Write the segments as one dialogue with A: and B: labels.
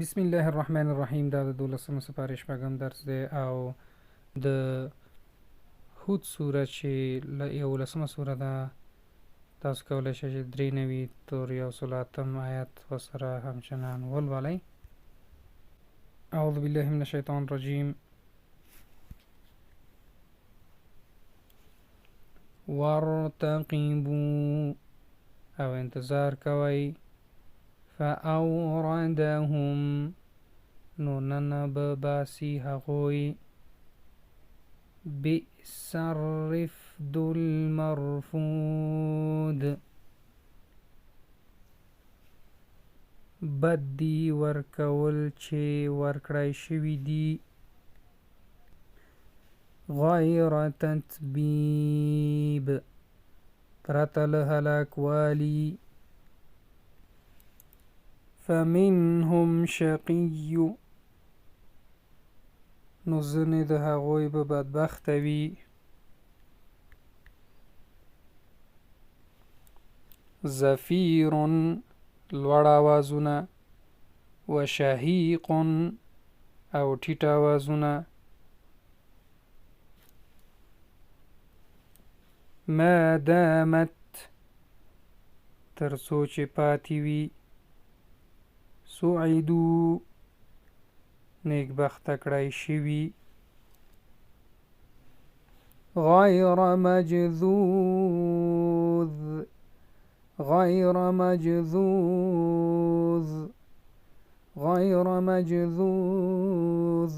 A: بسم الله الرحمن الرحیم. دا د 12 سپاره شپږم درس دی او د هود سوره چې 11 سوره ده. تاسو کولی شئ چې 93 تر 108 آیات ورسره همچنان ولولئ. اعوذ بالله من الشیطان الرجیم. وارتقبوا او انتظار کوئ. فأوردهم نو ننب باسی هغوی بئس الرفد المرفود بد دی ورکول چې ورکړای شوي دي غیر تتبیب پرته له هلاکوالي. فمنهم شقی نو ځینې د هغوی به بدبخته وي. زفیر لوړ آوازونه و شهیق او ټیټ آوازونه. ما دامت تر څو چې پاتې وي سعیدو نیکبخته کړای شوي غیر مجذوذ غیر مجذوذ غیر مجذوذ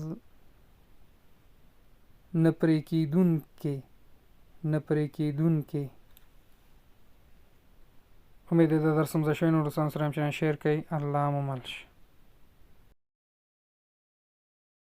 A: نپرې کېدونکې نپرې کېدونکې. امید ده درس مزه شوی. نورو سره همچنان شیر کړئ. الله مو مل شي.